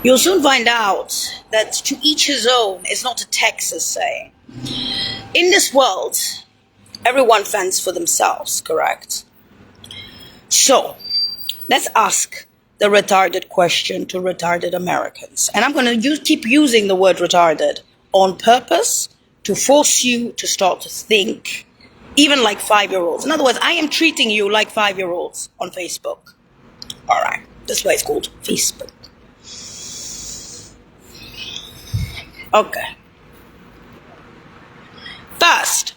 You'll soon find out that to each his own is not a Texas saying. In this world, everyone fends for themselves, correct? So, let's ask the retarded question to retarded Americans. And I'm going to keep using the word retarded on purpose to force you to start to think, even like 5-year-olds. In other words, I am treating you like 5-year-olds on Facebook. All right, that's why it's called Facebook. Okay. First,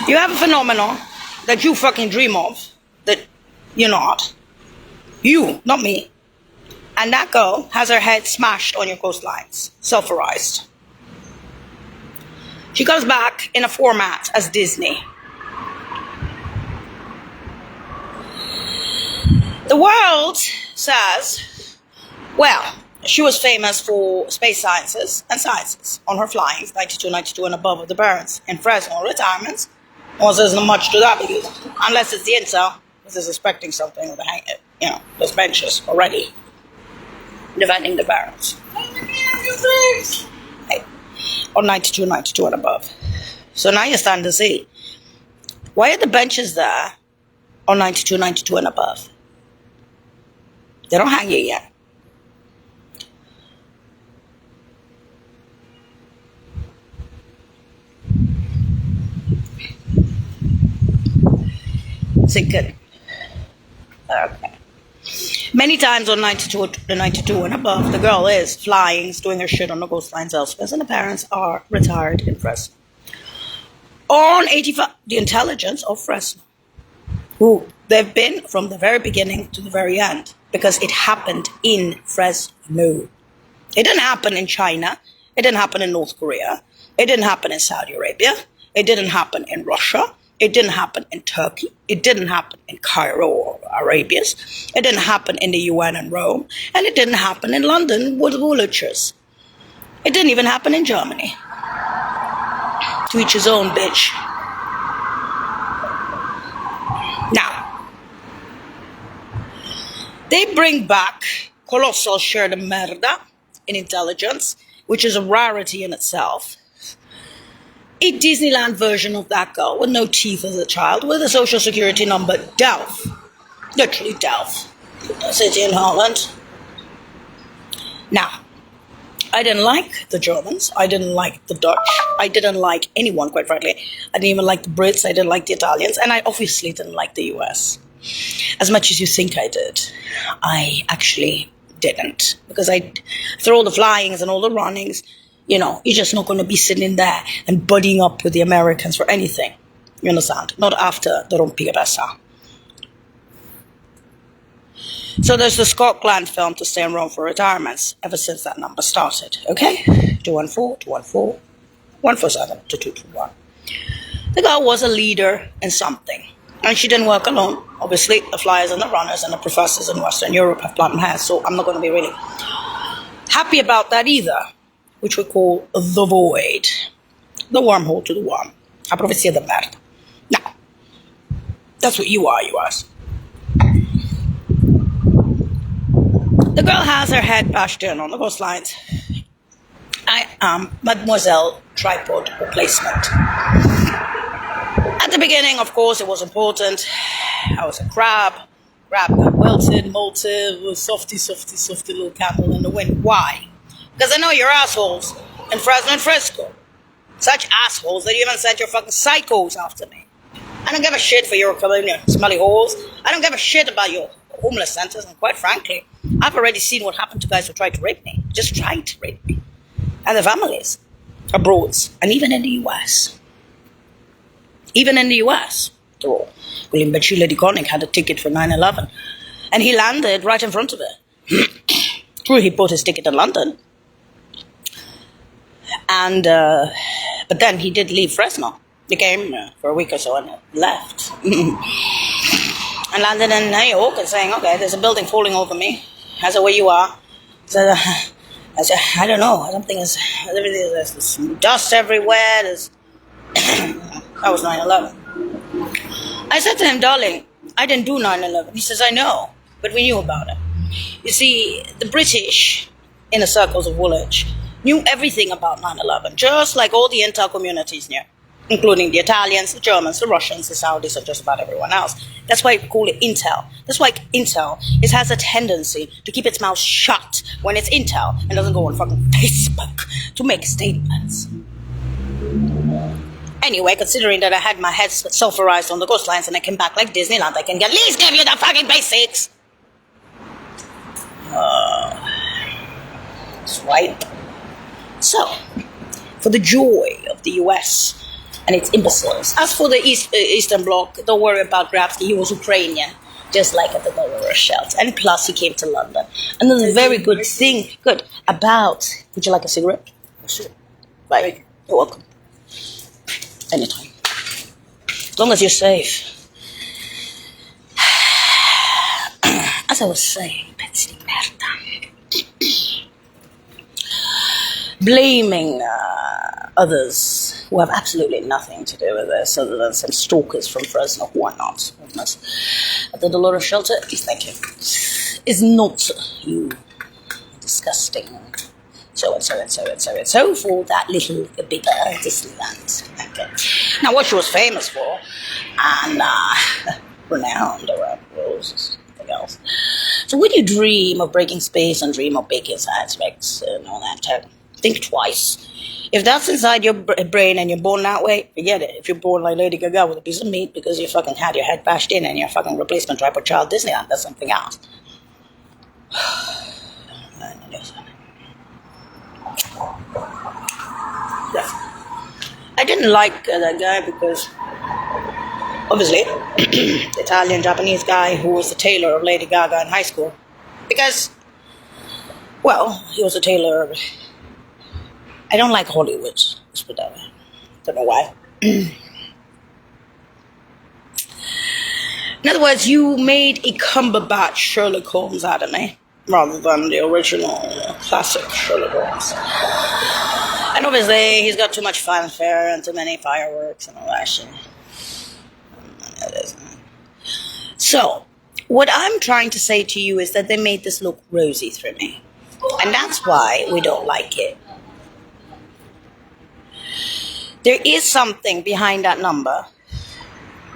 you have a phenomenon that you fucking dream of, that you're not. You, not me. And that girl has her head smashed on your coastlines, sulfurized. She comes back in a format as Disney. The world says, well, she was famous for space sciences and sciences on her flyings, 92, 92 and above of the birds in Fresno retirements. Well, there's not much to that because unless it's the intel, this is expecting something with the those benches already defending the barrels. Hey, on 92, 92 and above. So now you're starting to see, why are the benches there on 92, 92 and above? They don't hang you yet. Is good? Okay. Many times on 92 and above, the girl is flying, doing her shit on the coastlines elsewhere, and the parents are retired in Fresno. On 85, the intelligence of Fresno, who they've been from the very beginning to the very end, because it happened in Fresno. It didn't happen in China. It didn't happen in North Korea. It didn't happen in Saudi Arabia. It didn't happen in Russia. It didn't happen in Turkey. It didn't happen in Cairo or Arabians. It didn't happen in the UN and Rome. And it didn't happen in London with Woolwich. It didn't even happen in Germany. To each his own, bitch. Now, they bring back colossal share de merda in intelligence, which is a rarity in itself. A Disneyland version of that girl with no teeth as a child, with a social security number, Delft. Literally Delft. A city in Holland. Now, I didn't like the Germans. I didn't like the Dutch. I didn't like anyone, quite frankly. I didn't even like the Brits. I didn't like the Italians. And I obviously didn't like the US. As much as you think I did, I actually didn't. Because through all the flyings and all the runnings, you're just not going to be sitting there and buddying up with the Americans for anything. You understand? Not after the Rompirasa. So there's the Scott Glenn film To Stay in Rome for Retirements, ever since that number started. Okay? 214, 214, 147 to 221. The girl was a leader in something. And she didn't work alone. Obviously, the flyers and the runners and the professors in Western Europe have platinum hair, so I'm not going to be really happy about that either. Which we call the void. The wormhole to the worm. A profezia de merda. Now, that's what you are, you ask. The girl has her head bashed in on the coastlines. I am Mademoiselle Tripod Replacement. At the beginning, of course, it was important. I was a crab. Crab got wilted, molted, softy little candle in the wind. Why? Because I know you're assholes in Fresno and Frisco. Such assholes that you even sent your fucking psychos after me. I don't give a shit for your smelly holes. I don't give a shit about your homeless centers. And quite frankly, I've already seen what happened to guys who tried to rape me. Just tried to rape me. And their families. Abroad. And even in the US. Even in the US. William Bachila de Koning had a ticket for 9/11. And he landed right in front of it. True, he bought his ticket in London. And, but then he did leave Fresno. He came for a week or so and left. And landed in New York and saying, okay, there's a building falling over me. I said, where you are? I said, I don't know. I don't think there's some dust everywhere. That was 9/11. I said to him, darling, I didn't do 9/11. He says, I know, but we knew about it. You see, the British, in the circles of Woolwich, knew everything about 9/11, just like all the intel communities knew, including the Italians, the Germans, the Russians, the Saudis, and just about everyone else. That's why we call it intel. That's why intel has a tendency to keep its mouth shut when it's intel and doesn't go on fucking Facebook to make statements. Anyway, considering that I had my head sulfurized on the ghost lines and I came back like Disneyland, I can at least give you the fucking basics. Swipe. So, for the joy of the US and its imbeciles. As for the Eastern Bloc, don't worry about Grabsky, he was Ukrainian, just like at the Dolores shelter. And plus, he came to London. Another very good thing, about, would you like a cigarette? Sure. Right, you're welcome. Anytime. As long as you're safe. As I was saying, pezzi di merda. Blaming others who have absolutely nothing to do with this other than some stalkers from Fresno who are not at the Dolores shelter, thank you, is not you disgusting so for that little bigger Disneyland. Okay. Now what she was famous for and renowned around the world is something else. So when you dream of breaking space and dream of big aspects and all that, think twice. If that's inside your brain and you're born that way, forget it. If you're born like Lady Gaga with a piece of meat because you fucking had your head bashed in and you're fucking replacement tripod child Disneyland, that's something else. Yeah. I didn't like that guy because, obviously, the Italian Japanese guy who was the tailor of Lady Gaga in high school. Because, well, he was a tailor of... I don't like Hollywood. Let's put that way. Don't know why. In other words, you made a Cumberbatch Sherlock Holmes out of me, rather than the original classic Sherlock Holmes. And obviously, he's got too much fanfare and too many fireworks and all that shit. So, what I'm trying to say to you is that they made this look rosy through me. And that's why we don't like it. There is something behind that number,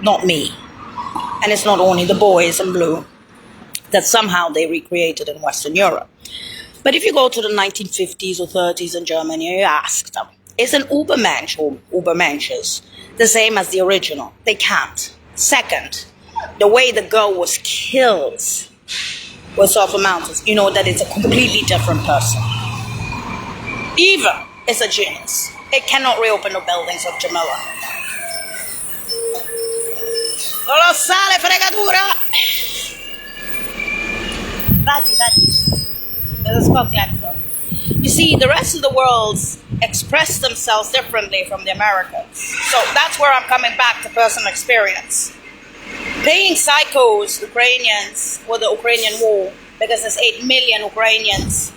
not me. And it's not only the boys in blue that somehow they recreated in Western Europe. But if you go to the 1950s or 30s in Germany, you ask them, is an Übermensch or Übermensches the same as the original? They can't. Second, the way the girl was killed was off the mountains. You know that it's a completely different person. Eva is a genius. It cannot reopen the buildings of Jamila. Colossale fregatura! There's a spokesman. You see, the rest of the world express themselves differently from the Americans. So that's where I'm coming back to personal experience. Paying psychos, Ukrainians, for the Ukrainian war, because there's 8 million Ukrainians,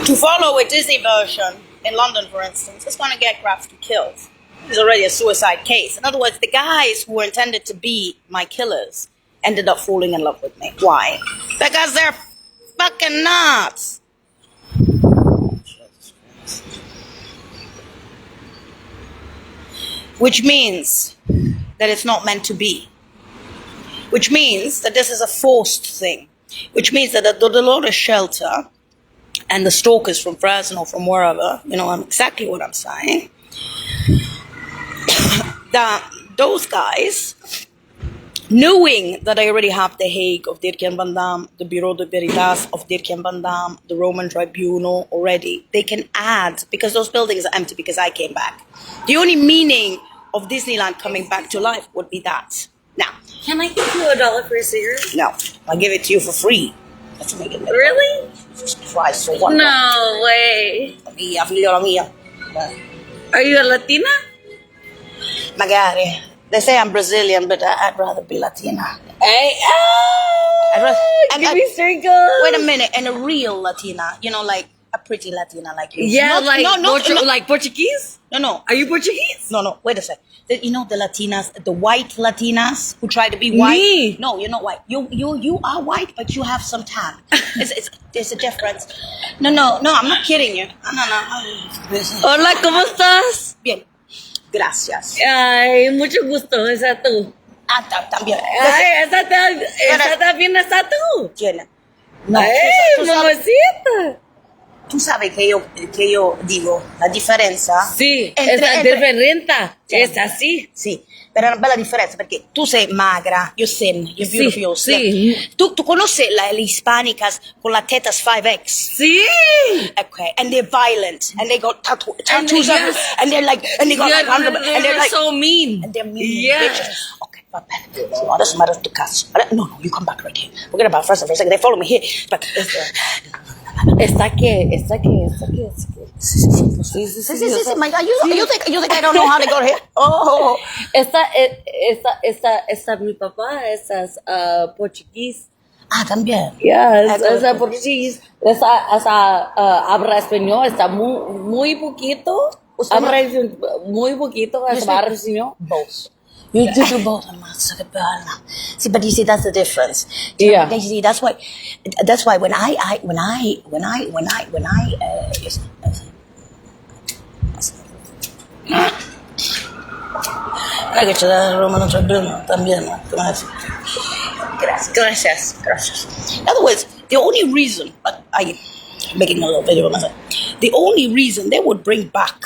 to follow a Disney version in London, for instance, is going to get Grabsky killed. It's already a suicide case. In other words, the guys who were intended to be my killers ended up falling in love with me. Why? Because they're fucking nuts. Which means that it's not meant to be. Which means that this is a forced thing. Which means that the Dolores shelter and the stalkers from Fresno, from wherever, you know exactly what I'm saying, that those guys, knowing that I already have the Hague of Dirk Jan Van Dam, the Bureau de Veritas of Dirk Jan Van Dam, the Roman Tribunal already, they can add, because those buildings are empty because I came back. The only meaning of Disneyland coming back to life would be that. Now, can I give you $1 for a cigarette? No, I'll give it to you for free. Let's make it really? Jesus Christ, for one. No way. Mia, figliola mia. Are you a Latina? Magari. They say I'm Brazilian, but I'd rather be Latina. Hey, I'd rather, give me circles. Wait a minute, and a real Latina. You know, like a pretty Latina like you. Yeah, Not- like no, like Portuguese. no. Are you Portuguese? No, wait a sec. You know the Latinas, the white Latinas who try to be white? Me? No, you're not white. You are white, but you have some tan. There's a difference. No, I'm not kidding you. No. Hola, ¿cómo estás? Bien. Gracias. Ay, mucho gusto. Esa tú. También. Ay, esa también está tú. Tiene. No, Ay, tú sabes, mamacita. tú sabes que yo digo la diferencia. Sí, Entre- è differente. Sì. È así. Sì, però è una bella differenza perché tu sei magra, you're thin, you're Sì, beautiful, you're slim. sì. Tu conosci le hispanicas con la tetas 5X? Sí. Okay, and they're violent, and they got tattoos, yes. and they're like, and they got like, and they're They're like, so mean. and they're mean Yeah. bitches. Okay, but adesso mi arresto cazzo. No, you come back right here. Forget about first for a second. They follow me here, but Está que. sí, my God, you think I don't know how to go here? Oh, Esta mi papá, esa es portugués. también. Yeah, esa portugués. Esa habla español, está muy poquito. Habla muy poquito, habla español. Both. You do both. See, but you see, that's the difference. Yeah. You see, that's why when I hay que dar Romano también. Gracias. In other words, the only reason, I'm making a little video of myself, the only reason they would bring back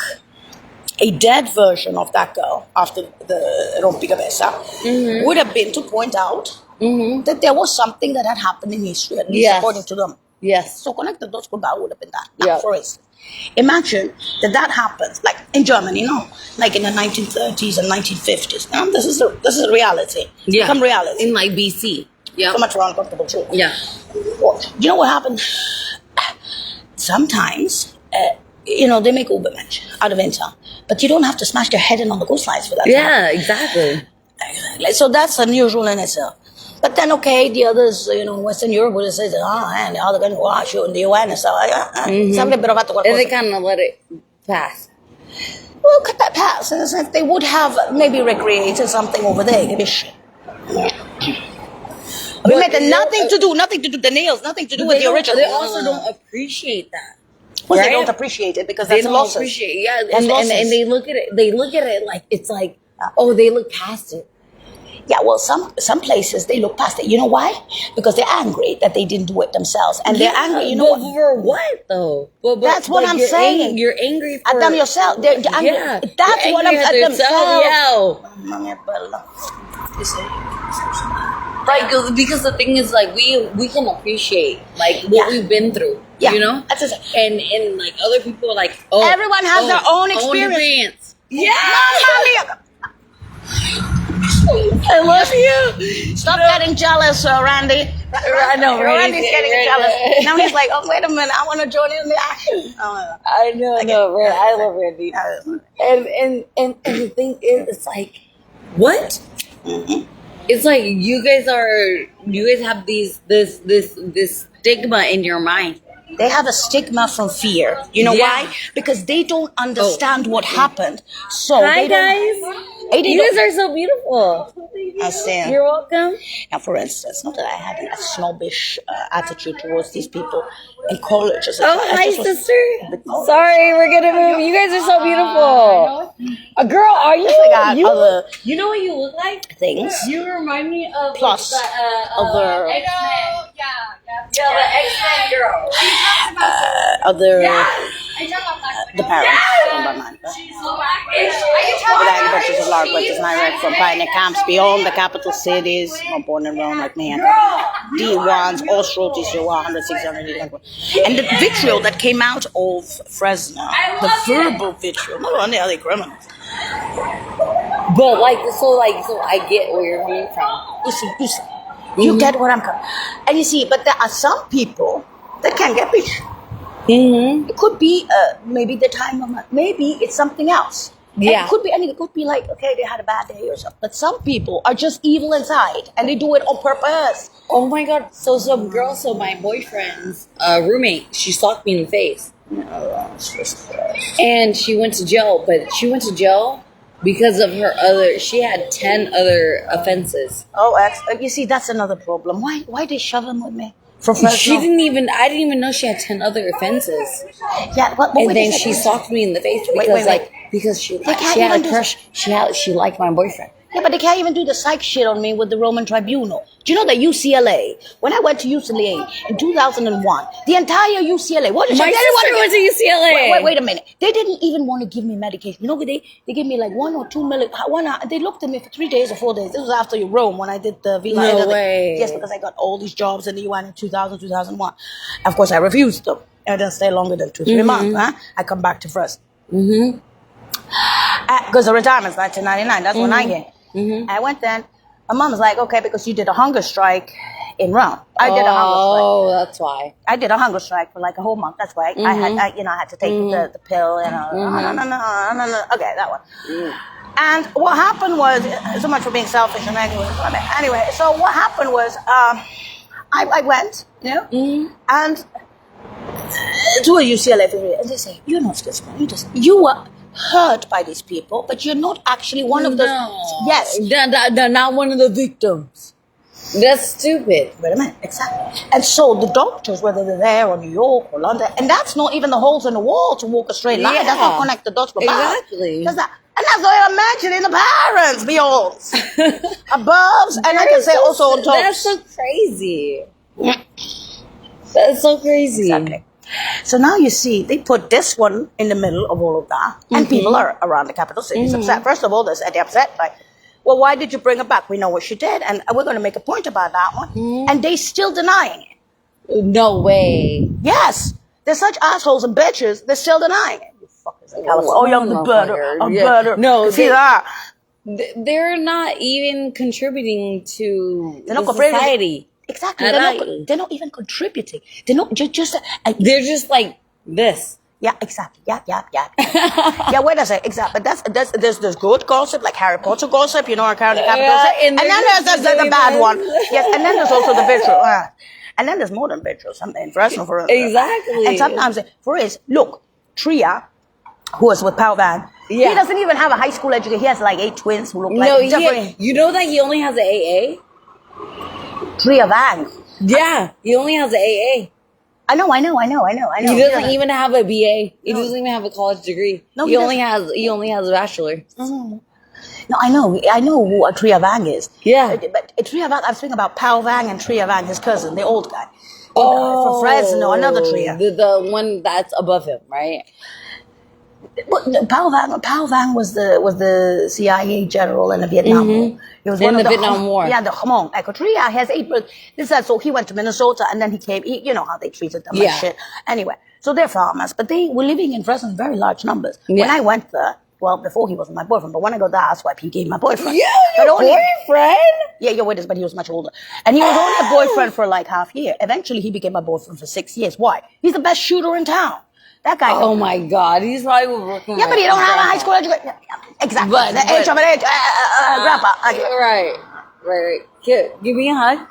a dead version of that girl after the Rompicabeza would have been to point out that there was something that had happened in history, at least Yes. according to them. Yes. So connected dots would have been that. Now, Yeah. for instance, imagine that happens, like in Germany, like in the 1930s and 1950s. This is a reality. Yeah. Become reality. In like BC. Yeah. So much more uncomfortable too. Yeah. Well, you know what happened? Sometimes, they make Ubermensch out of Intel, but you don't have to smash their head in on the coastlines for that. Yeah, exactly. So that's unusual in itself. But then, okay, the others, Western Europe would say, man, the other going to watch you in the UN and stuff. Something bit about the And they kind of let it pass. Well, cut that pass. In a sense, they would have maybe recreated something over there. Give a shit. We made nothing to do the nails, nothing to do with the original. They also don't appreciate that. Well, right? they don't appreciate it because They that's don't losses. appreciate, yeah, That's and losses. they look at it. They look at it like it's like, oh, they look past it. Yeah, well, some places they look past it. You know why? Because they're angry that they didn't do it themselves, and they're angry. You know but what? for what though? That's what I'm you're saying. You're angry At for them yourself. They're angry. Yeah, That's you're what I'm angry at themselves. Right, because the thing is, like, we can appreciate like what Yeah. we've been through. Yeah, You know, that's it. and like other people are like, oh, Everyone has their own experience. Yeah. I love you. Stop getting jealous, Randy. I know, Randy's Randy, getting Randy. jealous. Now he's like, oh, wait a minute, I want to join in the action. Oh, I know, I love Randy. And the thing is, it's like, what? It's like you guys have this stigma in your mind. they have a stigma from fear. You know Yeah. why? Because they don't understand what happened. So Hi they don't, guys, They you don't- guys are so beautiful. I see. You're welcome. Now, for instance, not that I had a snobbish attitude towards these people in college. As a Oh, child. I hi, just was- sister. Sorry, we're gonna move. You guys are so beautiful. A girl, are you? I got You, other you know what you look like? things. You remind me of Plus other X-Men. Yeah, the X-Men girl. other the parents from my mind. But I purchased a large purchase my from pioneer camps beyond the capital cities, not born in Rome like me. And D1s, Oslo, TCO, 100, 600, and the vitriol that came out of Fresno, the verbal vitriol, not only are they criminals. But so I get where you're coming from. You get what I'm coming. And you see, but there are some people that can't get beat. Mm-hmm. It could be maybe the time of maybe it's something else. Yeah. It could be anything. It could be like, okay, they had a bad day or something. But some people are just evil inside and they do it on purpose. Oh my god! So some girl, my boyfriend's roommate, she socked me in the face. And she went to jail, but she went to jail because of she had 10 other offenses. Oh, you see, that's another problem. Why they shove him with me? For I Fresno? didn't even know she had 10 other offenses. Yeah, what And were then they she saying? socked me in the face Wait, because wait. because she can't had even a do crush. She liked my boyfriend. Yeah, but they can't even do the psych shit on me with the Roman Tribunal. Do you know that UCLA, when I went to UCLA in 2001, the entire UCLA, what did My sister went to UCLA. Wait a minute. They didn't even want to give me medication. You know what they gave me like 1 or 2 milligrams. They looked at me for 3 days or 4 days. This was after Rome when I did the Viva. No way. Yes, because I got all these jobs in the UN in 2000, 2001. Of course, I refused them. I didn't stay longer than 2-3 months. Huh? I come back to first. Because the retirement's 1999. That's when I came. I went then. My mom was like, okay, because you did a hunger strike in Rome. I did a hunger strike. Oh, that's why. I did a hunger strike for like a whole month. That's why I had to take the pill and no. Okay, that one. And what happened was, so much for being selfish and anyway. So what happened was, I went, and to a UCLA facility, and they say, you're not schizophrenic. You were hurt by these people, but you're not actually one of the. Yes, they're not one of the victims. That's stupid. Wait a minute, exactly. And so the doctors, whether they're there or New York or London, and that's not even the holes in the wall to walk a straight line. That's not connect the dots. Exactly. And that's not imagining the parents, behold, above, and I can say also on top. That's so crazy. That's so crazy. Exactly. So now you see, they put this one in the middle of all of that, and people are around the capital cities upset. First of all, they're upset, like, well, why did you bring her back? We know what she did, and we're going to make a point about that one. And they still denying it. No way. Yes, they're such assholes and bitches. They're still denying it. You fuckers in California. Oh, you're the butter. No, see that? They're not even contributing to They're not society. Exactly. They're not even contributing. They're not just they're just like this. Yeah, exactly. Yeah. Yeah, wait a second. Exactly. But there's good gossip, like Harry Potter gossip, our current capital. And then there's the bad one. Yes, and then there's also the vitriol. And then there's more than vitriol, something in Fresno, for instance. Exactly. And sometimes, for instance, look, Tria, who was with Pal Van, he doesn't even have a high school education. He has like 8 twins who look like... you know that he only has an AA? Tria Van. Yeah, he only has an AA. I know. He doesn't even have a BA. He doesn't even have a college degree. No, he only has a bachelor. No, I know who Tria Vang is. Yeah. But Tria Vang, I was thinking about Pal Vang and Tria Vang, his cousin, the old guy. From Fresno, another Tria. The one that's above him, right? But Pal Vang was the CIA general in the Vietnam War. He was in the Vietnam War. Yeah, the Hmong. Tria has 8 brothers. So he went to Minnesota and then he came. You know how they treated them and shit. Anyway, so they're farmers, but they were living in Fresno in very large numbers. Yeah. When I went there, well, before he wasn't my boyfriend, but when I got there, that's why he became my boyfriend. Yeah, your boyfriend? Yeah, but he was much older. And he was only a boyfriend for like half a year. Eventually, he became my boyfriend for 6 years. Why? He's the best shooter in town. That guy. Oh my God, he's probably working. Yeah, but he don't have a high school education. Exactly. But the age of an age, grandpa. Right. Give me a hug.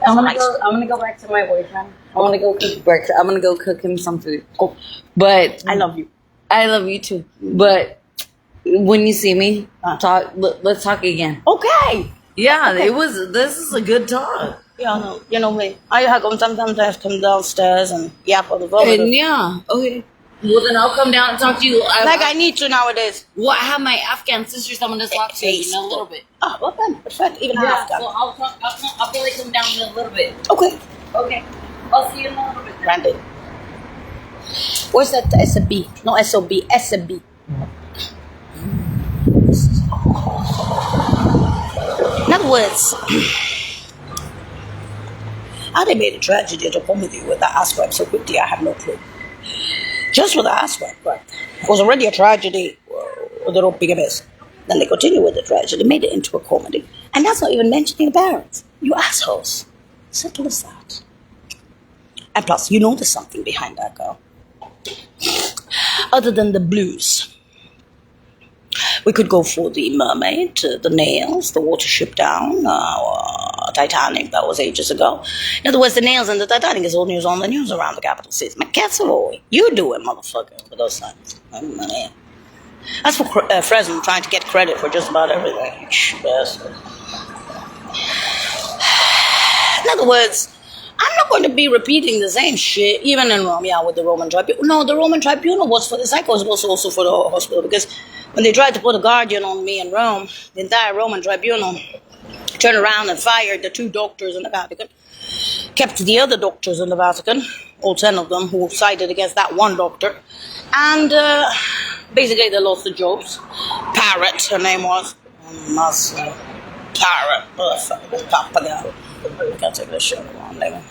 I'm gonna go back to my boyfriend. I'm gonna go cook breakfast. I'm gonna go cook him some food. Oh. But I love you. I love you too. But when you see me, let's talk again. Okay. Yeah, this is a good talk. Yeah, you know me. I hug him. Sometimes I have to come downstairs and yap on the phone. And yeah, okay. Well, then I'll come down and talk to you. I need to nowadays. Well, I have my Afghan sisters. I'm gonna talk to you in a little bit. Oh, well then, perfect. Even Afghan. So I'll probably come down in a little bit. Okay. I'll see you in a little bit. Randy. What's that? SB? No, SOB. SB. In other words, how they made a tragedy to comedy with that ass wipe so quickly, I have no clue. Just with the ass wipe, right? It was already a tragedy with the rope bigamist. Then they continue with the tragedy, made it into a comedy. And that's not even mentioning the parents. You assholes. Simple as that. And plus, you know there's something behind that girl. Other than the blues. We could go for the mermaid, the nails, the watership down, Titanic. That was ages ago. In other words, the nails in the Titanic is old news on the news around the capital city. McCassavoy, you do it, motherfucker, with those signs. That's for Fresno trying to get credit for just about everything. Yes. In other words, I'm not going to be repeating the same shit, even in Rome, with the Roman tribunal. No, the Roman tribunal was for the psychos, was also for the hospital, because when they tried to put a guardian on me in Rome, the entire Roman tribunal turned around and fired the 2 doctors in the Vatican, kept the other doctors in the Vatican, all 10 of them, who sided against that one doctor, and basically they lost the jobs. Parrot, her name was. Parrot. Pappagallo. I can't take this shit on name.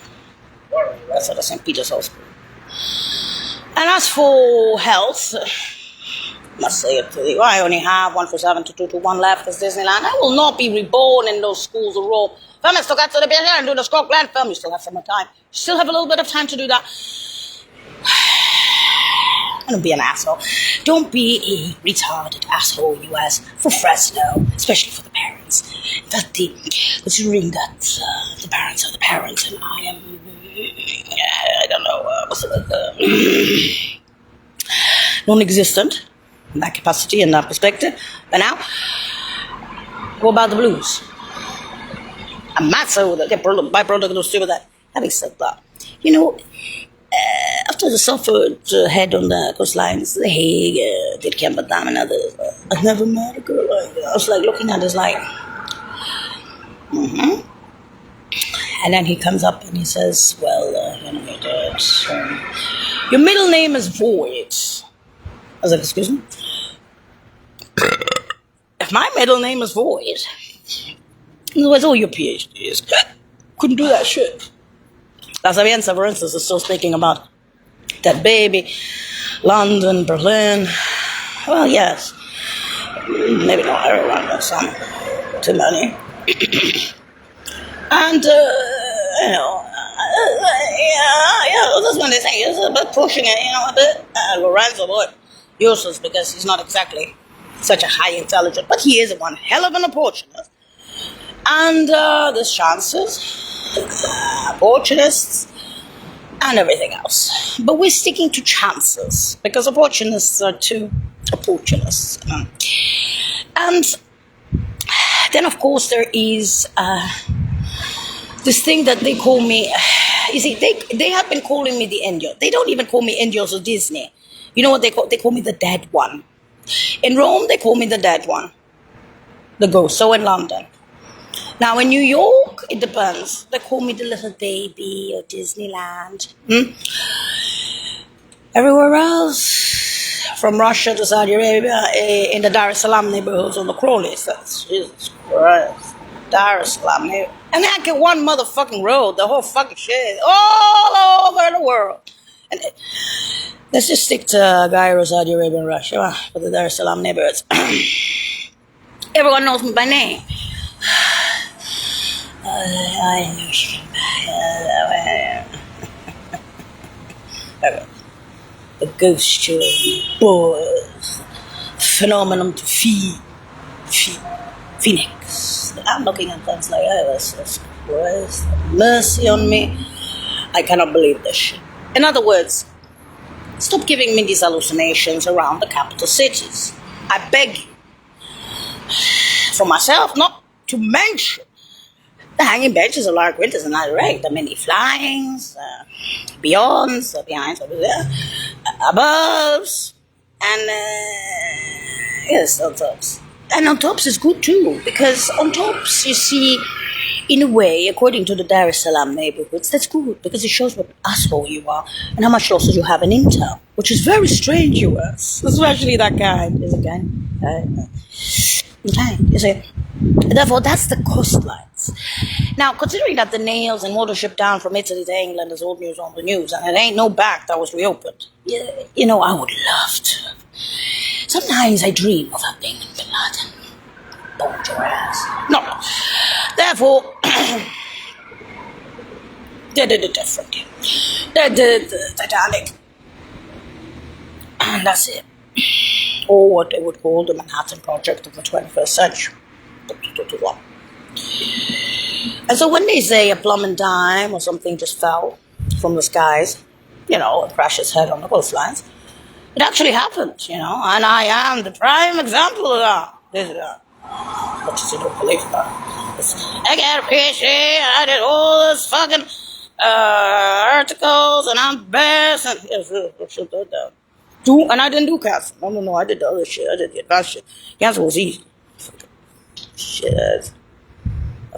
That's at the St. Peter's Hospital. And as for health, must say it to you, I only have 147-221 left as Disneyland. I will not be reborn in those schools of Rome. If I still got to the beginning and do the Scotland film, you still have some more time. You still have a little bit of time to do that. Don't be an asshole. Don't be a retarded asshole, you as, for Fresno, especially for the parents. Considering that the parents are the parents, and I am, I don't know, what's it, non-existent in that capacity and that perspective. But now, what about the blues? I'm not so the byproduct of stupid that. Having said that, after the suffered head on the coastlines, The Hague, did Kemperdam and others, I've never met a girl like that. I was like looking at this like, And then he comes up and he says, well, your middle name is Void. I was like, excuse me? If my middle name is Void, in other words, all your PhDs couldn't do that shit. La Sapienza, for instance, is still speaking about that baby, London, Berlin. Well, yes. Maybe not everyone, some. Too many. And, that's what they say. It's a bit pushing it, a bit. Lorenzo, boy, useless because he's not exactly such a high intelligent, but he is one hell of an opportunist. And there's chances. Opportunists, and everything else. But we're sticking to chances because opportunists are too opportunists. And then, of course, there is this thing that they call me. You see, they have been calling me the Indio. They don't even call me Indios or Disney. You know what they call? They call me the dead one. In Rome, they call me the dead one, the ghost. So in London. Now, in New York, it depends. They call me the little baby or Disneyland. Everywhere else, from Russia to Saudi Arabia, in the Dar es Salaam neighborhoods on the Crawleys, that's Jesus Christ. Dar es Salaam neighborhood. And I get one motherfucking road, the whole fucking shit, all over the world. And let's just stick to Cairo, Saudi Arabia, and Russia, for the Dar es Salaam neighborhoods. Everyone knows me by name. The ghost story, boys, phenomenon to Phoenix. I'm looking at things like, this Christ, mercy on me. I cannot believe this shit. In other words, stop giving me these hallucinations around the capital cities. I beg you. For myself, not to mention the hanging benches of Lark Winters and Iraq, the many flyings, behinds, aboves, and yes, on tops. And on tops is good too, because on tops, you see, in a way, according to the Dar es Salaam neighborhoods, that's good, because it shows what asshole you are, and how much losses you have in intel, which is very strange, US, especially that kind. Is it kind? Okay, you see. Therefore, that's the coastlines. Now, considering that the nails and water shipped down from Italy to England is old news on the news, and it ain't no back that was reopened, I would love to. Sometimes I dream of her being in Bin Laden. Don't your ass. No. Therefore, they did it differently. They did the Titanic. And that's it. Or what they would call the Manhattan Project of the 21st century. And so when they say a plumbing dime or something just fell from the skies, and crashed its head on the coastlines, it actually happened, and I am the prime example of that. This is that. What you don't believe that? I got a PhD, I did all this fucking articles, and I'm best, and and I didn't do cancer. No, I did the other shit. I did the advanced shit. Cancer was easy. Shit.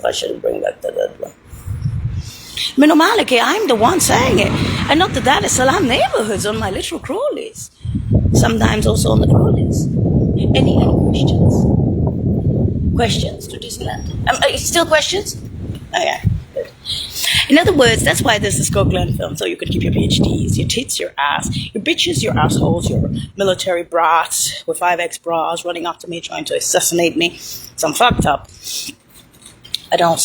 I shouldn't bring back the dead one. Maliki, I'm the one saying it. And not the Dar es Salaam neighborhoods on my literal crawlies. Sometimes also on the crawlies. Any questions? Questions to Disneyland? Still questions? Okay. Good. In other words, that's why there's this Glen film, so you can keep your PhDs, your tits, your ass, your bitches, your assholes, your military brats with 5X bras running after me trying to assassinate me. So I'm fucked up. I don't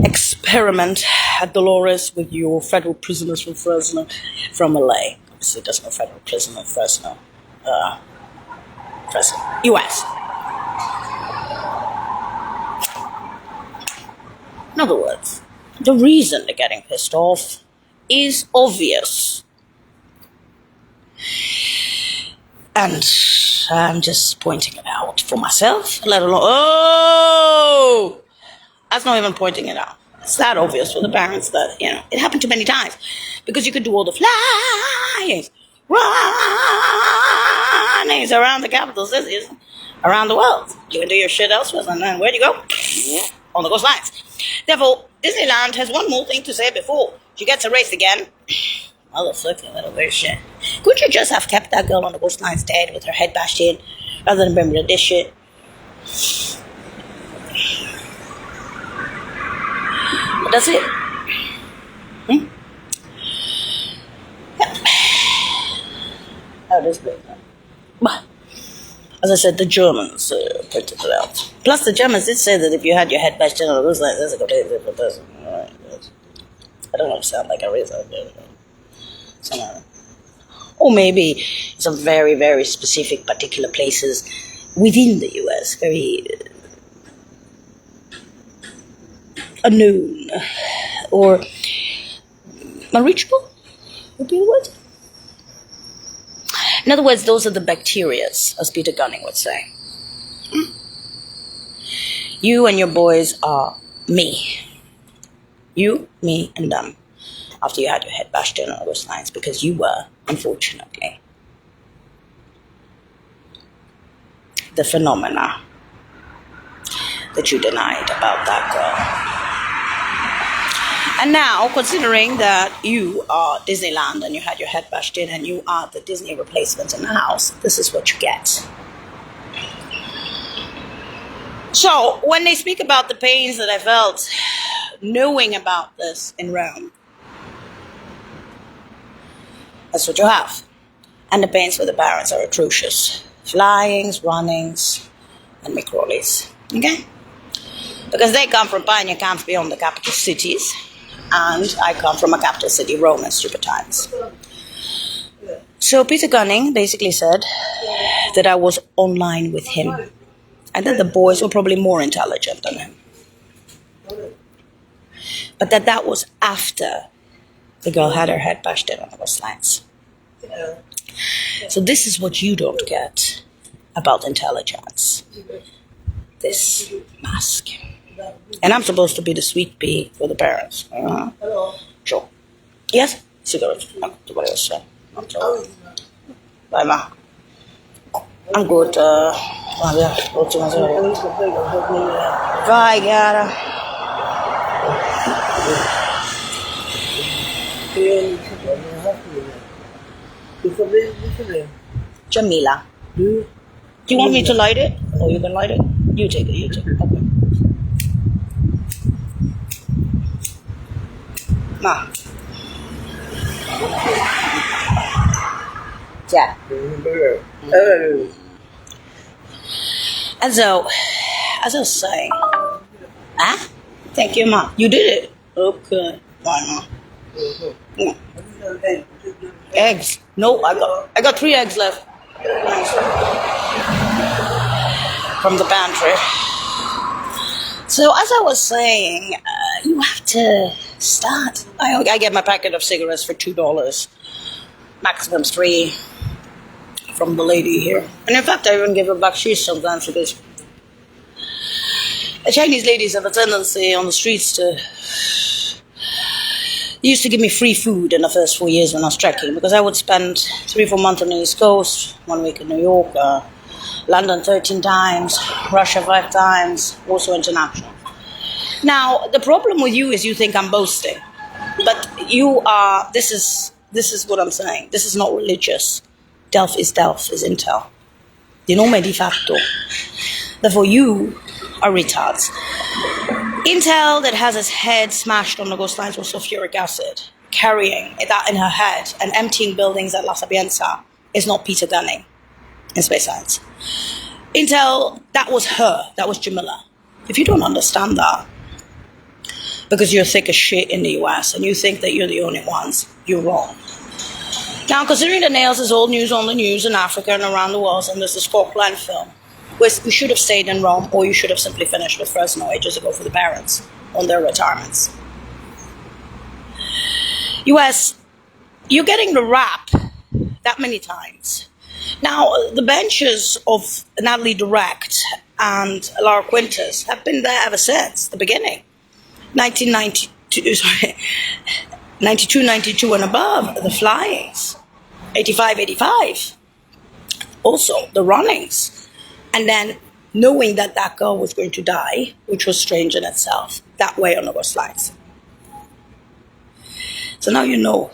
experiment at Dolores with your federal prisoners from Fresno, from LA. Obviously, there's no federal prisoner in Fresno. U.S. In other words, the reason they're getting pissed off is obvious. And I'm just pointing it out for myself, let alone, that's not even pointing it out. It's that obvious for the parents that, it happened too many times. Because you could do all the flyings, runnings around the capital cities, around the world. You can do your shit elsewhere, and then where do you go? On the coastlines. Therefore, Disneyland has one more thing to say before she gets erased again. Motherfucking little weird shit. Could you just have kept that girl on the coastlines dead with her head bashed in, rather than bring rid of this shit? But that's it. Oh, this big. But as I said, the Germans printed it out. Plus, the Germans did say that if you had your head bashed in on the coastline, that's a completely different person. Right. I don't understand like a reason. Or maybe some very, very specific particular places within the US, very unknown or unreachable would be the word. In other words, those are the bacterias, as Peter Gunning would say. You and your boys are me. You, me, and them. After you had your head bashed in on those lines, because you were, unfortunately, the phenomena that you denied about that girl. And now, considering that you are Disneyland and you had your head bashed in and you are the Disney replacement in the house, this is what you get. So, when they speak about the pains that I felt knowing about this in Rome, that's what you have. And the pains for the parents are atrocious. Flyings, runnings, and microllies. Okay? Because they come from pioneer camps beyond the capital cities. And I come from a capital city, Rome, in stupid times. So Peter Gunning basically said that I was online with him. And that the boys were probably more intelligent than him. But that was after the girl had her head bashed in on those lines. So this is what you don't get about intelligence. This mask. And I'm supposed to be the sweet pea for the parents. Sure. Yes? Cigarettes. What else? Bye, Ma. I'm good. Vai, Gara. Jamila. Do you want me to light it? Or you can light it? You take it. Okay. Ma. Yeah. And so, as I was saying, thank you, Ma. You did it. Okay. Bye, Ma. Yeah. Eggs. No, I got 3 eggs left. From the pantry. So as I was saying, you have to start. I get my packet of cigarettes for $2, maximum 3 from the lady here. And in fact, I even give her bakshish sometimes because the Chinese ladies have a tendency on the streets to. They used to give me free food in the first 4 years when I was trekking because I would spend 3-4 months on the East Coast, 1 week in New York, London 13 times, Russia 5 times, also international. Now, the problem with you is you think I'm boasting, but you are, this is what I'm saying. This is not religious. Delft, is Intel. Di nome di fatto. Therefore, you are retards. Intel that has its head smashed on the ghost lines with sulfuric acid, carrying that in her head and emptying buildings at La Sapienza is not Peter Dunning in space science. Intel, that was her. That was Jamila. If you don't understand that, because you're thick as shit in the US and you think that you're the only ones, you're wrong. Now, considering the nails is old news on the news in Africa and around the world, and there's this Falkland film, we should have stayed in Rome, or you should have simply finished with Fresno ages ago for the parents on their retirements. US, you're getting the rap that many times. Now, the benches of Natalie Direct and Lara Quintas have been there ever since the beginning. 92, 92 and above, the flyings. 85, 85. Also, the runnings. And then knowing that that girl was going to die, which was strange in itself, that way on the slides. So now you know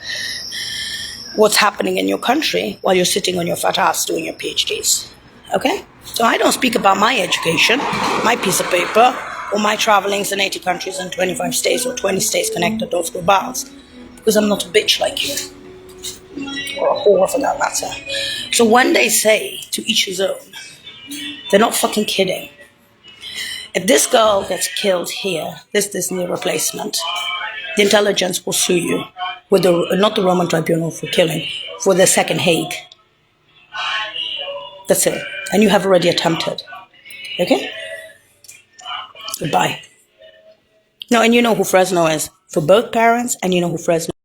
what's happening in your country while you're sitting on your fat ass doing your PhDs. Okay? So I don't speak about my education, my piece of paper, or my travelings in 80 countries and 25 states or 20 states connected those globals, because I'm not a bitch like you. Or a whore for that matter. So when they say to each his own, they're not fucking kidding. If this girl gets killed here, this knee replacement, the intelligence will sue you with not the Roman tribunal for killing, for the second Hague. That's it. And you have already attempted. Okay? Goodbye. No, and you know who Fresno is for both parents, and you know who Fresno